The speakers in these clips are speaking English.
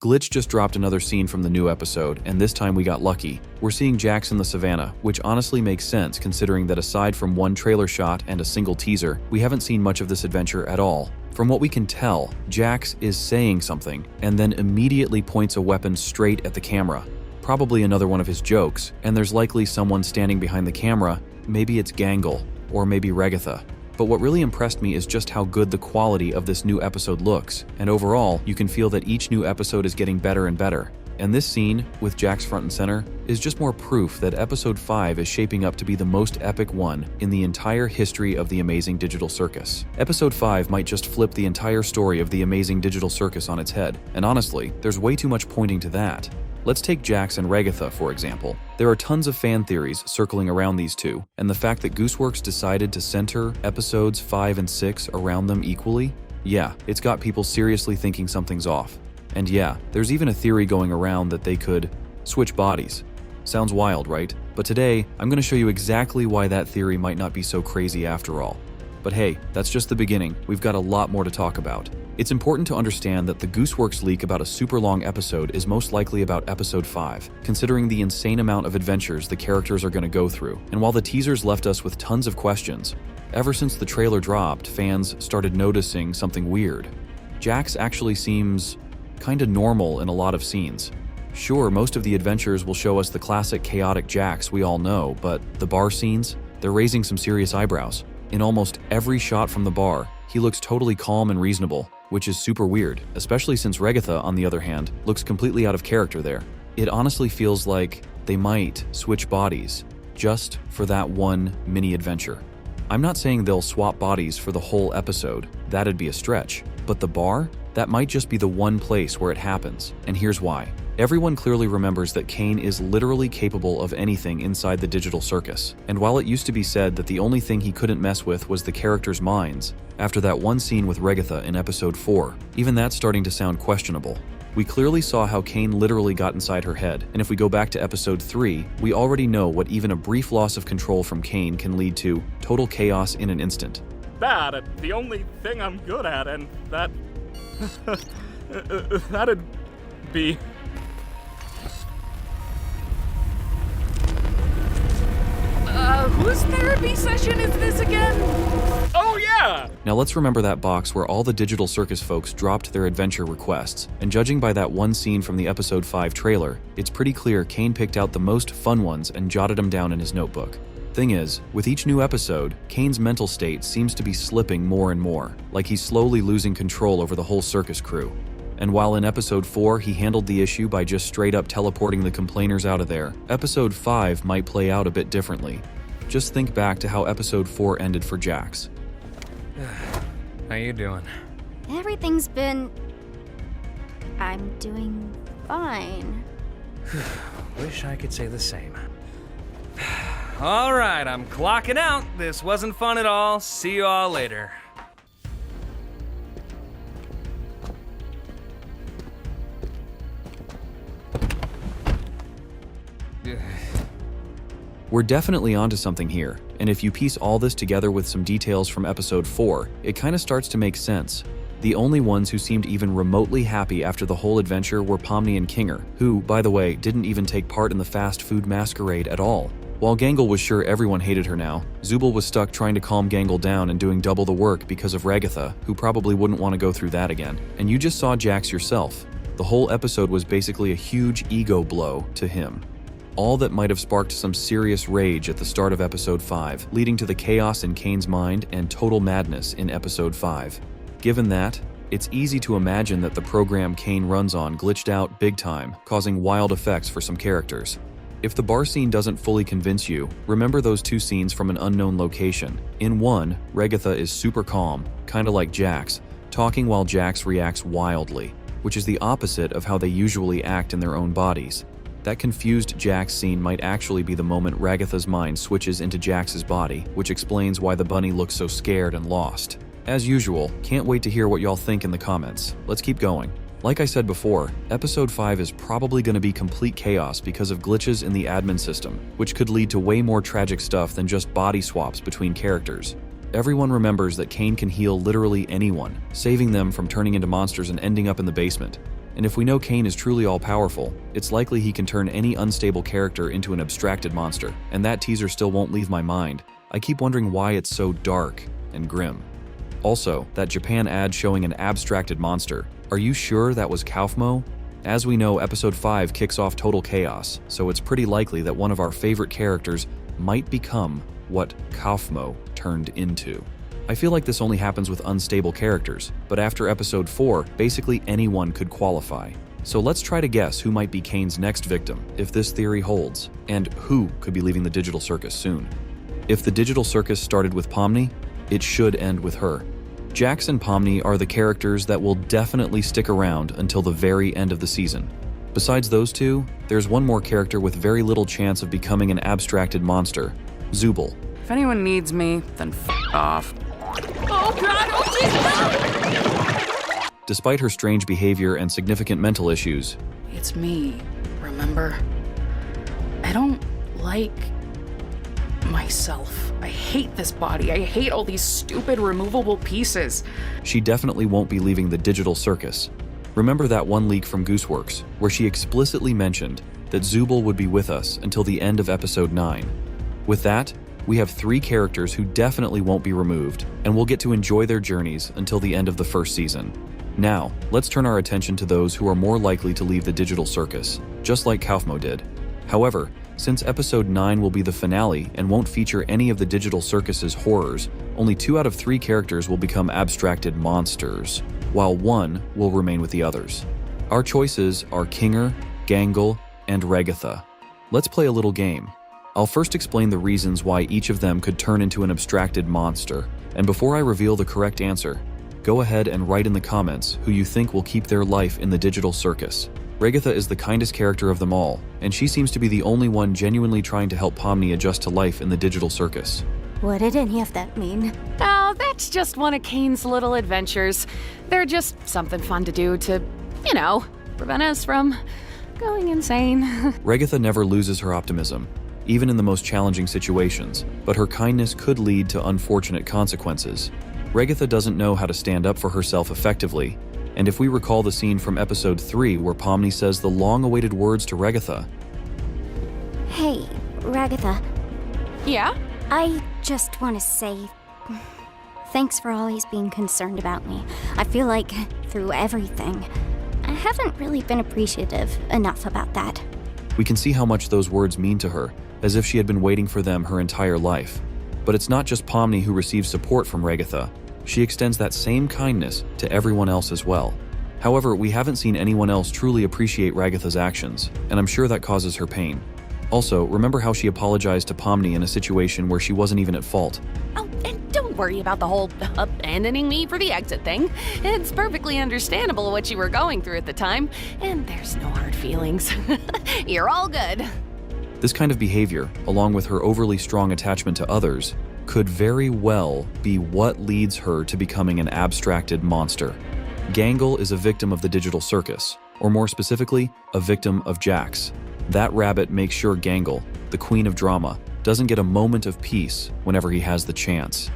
Glitch just dropped another scene from the new episode, and this time we got lucky. We're seeing Jax in the savannah, which honestly makes sense considering that aside from one trailer shot and a single teaser, we haven't seen much of this adventure at all. From what we can tell, Jax is saying something, and then immediately points a weapon straight at the camera. Probably another one of his jokes, and there's likely someone standing behind the camera. Maybe it's Gangle, or maybe Regatha. But what really impressed me is just how good the quality of this new episode looks, and overall, you can feel that each new episode is getting better and better. And this scene, with Jax front and center, is just more proof that episode 5 is shaping up to be the most epic one in the entire history of the Amazing Digital Circus. Episode 5 might just flip the entire story of the Amazing Digital Circus on its head, and honestly, there's way too much pointing to that. Let's take Jax and Regatha, for example. There are tons of fan theories circling around these two, and the fact that Gooseworx decided to center episodes 5 and 6 around them equally, yeah, it's got people seriously thinking something's off. And yeah, there's even a theory going around that they could switch bodies. Sounds wild, right? But today, I'm going to show you exactly why that theory might not be so crazy after all. But hey, that's just the beginning. We've got a lot more to talk about. It's important to understand that the Gooseworx leak about a super long episode is most likely about episode 5, considering the insane amount of adventures the characters are going to go through. And while the teasers left us with tons of questions, ever since the trailer dropped, fans started noticing something weird. Jax actually seems kinda normal in a lot of scenes. Sure, most of the adventures will show us the classic chaotic Jax we all know, but the bar scenes, they're raising some serious eyebrows. In almost every shot from the bar, he looks totally calm and reasonable, which is super weird, especially since Regatha, on the other hand, looks completely out of character there. It honestly feels like they might switch bodies just for that one mini adventure. I'm not saying they'll swap bodies for the whole episode, that'd be a stretch, but the bar? That might just be the one place where it happens, and here's why. Everyone clearly remembers that Kane is literally capable of anything inside the digital circus, and while it used to be said that the only thing he couldn't mess with was the characters' minds, after that one scene with Regatha in episode 4, even that's starting to sound questionable. We clearly saw how Kane literally got inside her head, and if we go back to episode 3, we already know what even a brief loss of control from Kane can lead to: total chaos in an instant. Bad at the only thing I'm good at, and that... that'd be... Whose therapy session is this again? Oh yeah! Now let's remember that box where all the digital circus folks dropped their adventure requests, and judging by that one scene from the episode 5 trailer, it's pretty clear Kane picked out the most fun ones and jotted them down in his notebook. Thing is, with each new episode, Kane's mental state seems to be slipping more and more, like he's slowly losing control over the whole circus crew. And while in episode 4 he handled the issue by just straight up teleporting the complainers out of there, episode 5 might play out a bit differently. Just think back to how episode 4 ended for Jax. How you doing? Everything's been... I'm doing fine. Wish I could say the same. All right, I'm clocking out. This wasn't fun at all. See you all later. We're definitely onto something here, and if you piece all this together with some details from episode 4, it kinda starts to make sense. The only ones who seemed even remotely happy after the whole adventure were Pomni and Kinger, who, by the way, didn't even take part in the fast food masquerade at all. While Gangle was sure everyone hated her now, Zooble was stuck trying to calm Gangle down and doing double the work because of Regatha, who probably wouldn't want to go through that again. And you just saw Jax yourself. The whole episode was basically a huge ego blow to him. All that might have sparked some serious rage at the start of episode 5, leading to the chaos in Kane's mind and total madness in episode 5. Given that, it's easy to imagine that the program Kane runs on glitched out big time, causing wild effects for some characters. If the bar scene doesn't fully convince you, remember those two scenes from an unknown location. In one, Regatha is super calm, kinda like Jax, talking while Jax reacts wildly, which is the opposite of how they usually act in their own bodies. That confused Jax scene might actually be the moment Regatha's mind switches into Jax's body, which explains why the bunny looks so scared and lost. As usual, can't wait to hear what y'all think in the comments. Let's keep going. Like I said before, episode 5 is probably going to be complete chaos because of glitches in the admin system, which could lead to way more tragic stuff than just body swaps between characters. Everyone remembers that Kane can heal literally anyone, saving them from turning into monsters and ending up in the basement. And if we know Kane is truly all-powerful, it's likely he can turn any unstable character into an abstracted monster. And that teaser still won't leave my mind. I keep wondering why it's so dark and grim. Also, that Japan ad showing an abstracted monster. Are you sure that was Kaufmo? As we know, episode 5 kicks off total chaos, so it's pretty likely that one of our favorite characters might become what Kaufmo turned into. I feel like this only happens with unstable characters, but after episode 4, basically anyone could qualify. So let's try to guess who might be Kane's next victim, if this theory holds, and who could be leaving the digital circus soon. If the digital circus started with Pomni, it should end with her. Jax and Pomni are the characters that will definitely stick around until the very end of the season. Besides those two, there's one more character with very little chance of becoming an abstracted monster, Zubul. If anyone needs me, then off. Oh God! Oh Jesus! No! Despite her strange behavior and significant mental issues, It's me, remember? I don't like myself. I hate this body. I hate all these stupid removable pieces. she definitely won't be leaving the digital circus. Remember that one leak from Gooseworx, where she explicitly mentioned that Zubul would be with us until the end of episode 9. With that, we have 3 characters who definitely won't be removed, and we'll get to enjoy their journeys until the end of the first season. Now, let's turn our attention to those who are more likely to leave the digital circus, just like Kaufmo did. However, since episode 9 will be the finale and won't feature any of the digital circus's horrors, only 2 out of 3 characters will become abstracted monsters, while 1 will remain with the others. Our choices are Kinger, Gangle, and Regatha. Let's play a little game. I'll first explain the reasons why each of them could turn into an abstracted monster, and before I reveal the correct answer, go ahead and write in the comments who you think will keep their life in the digital circus. Regatha is the kindest character of them all, and she seems to be the only one genuinely trying to help Pomni adjust to life in the digital circus. What did any of that mean? Oh, that's just one of Kane's little adventures. They're just something fun to do to, prevent us from going insane. Regatha never loses her optimism, even in the most challenging situations, but her kindness could lead to unfortunate consequences. Regatha doesn't know how to stand up for herself effectively, and if we recall the scene from episode 3 where Pomni says the long-awaited words to Regatha, Hey, Regatha, Yeah? I just want to say thanks for always being concerned about me. I feel like through everything, I haven't really been appreciative enough about that. we can see how much those words mean to her, as if she had been waiting for them her entire life. But it's not just Pomni who receives support from Regatha. She extends that same kindness to everyone else as well. However, we haven't seen anyone else truly appreciate Regatha's actions, and I'm sure that causes her pain. Also, remember how she apologized to Pomni in a situation where she wasn't even at fault. Oh, and don't worry about the whole abandoning me for the exit thing. It's perfectly understandable what you were going through at the time, and there's no hard feelings. You're all good. This kind of behavior, along with her overly strong attachment to others, could very well be what leads her to becoming an abstracted monster. Gangle is a victim of the digital circus, or more specifically, a victim of Jax. That rabbit makes sure Gangle, the queen of drama, doesn't get a moment of peace whenever he has the chance.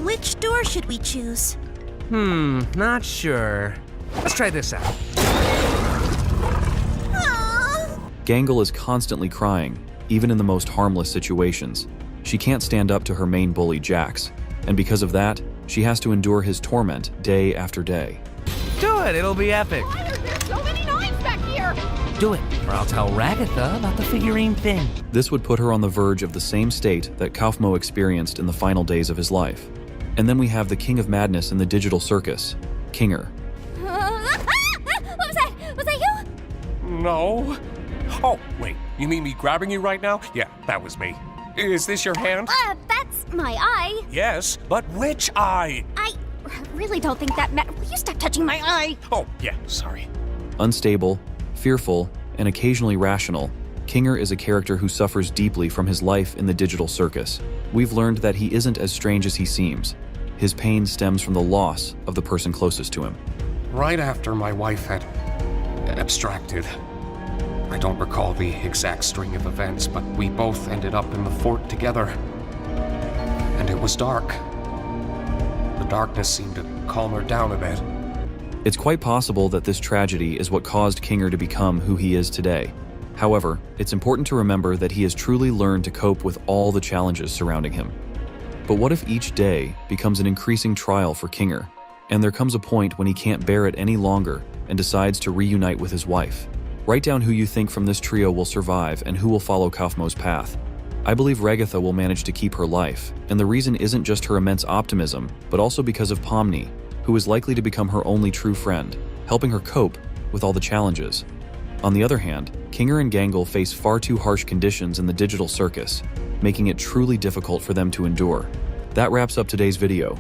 Which door should we choose? Not sure. Let's try this out. Gangle is constantly crying, even in the most harmless situations. She can't stand up to her main bully, Jax, and because of that, she has to endure his torment day after day. Do it, it'll be epic. Why are there so many knives back here? Do it, or I'll tell Regatha about the figurine thing. This would put her on the verge of the same state that Kaufmo experienced in the final days of his life. And then we have the king of madness in the digital circus, Kinger. Was that you? No. Oh, wait, you mean me grabbing you right now? Yeah, that was me. Is this your hand? That's my eye. Yes, but which eye? I really don't think that Will you stop touching my eye? Oh, yeah, sorry. Unstable, fearful, and occasionally rational, Kinger is a character who suffers deeply from his life in the digital circus. We've learned that he isn't as strange as he seems. His pain stems from the loss of the person closest to him. Right after my wife had abstracted. I don't recall the exact string of events, but we both ended up in the fort together. And it was dark. The darkness seemed to calm her down a bit. It's quite possible that this tragedy is what caused Kinger to become who he is today. However, it's important to remember that he has truly learned to cope with all the challenges surrounding him. But what if each day becomes an increasing trial for Kinger, and there comes a point when he can't bear it any longer and decides to reunite with his wife? Write down who you think from this trio will survive and who will follow Kaufmo's path. I believe Regatha will manage to keep her life, and the reason isn't just her immense optimism, but also because of Pomni, who is likely to become her only true friend, helping her cope with all the challenges. On the other hand, Kinger and Gangle face far too harsh conditions in the digital circus, making it truly difficult for them to endure. That wraps up today's video.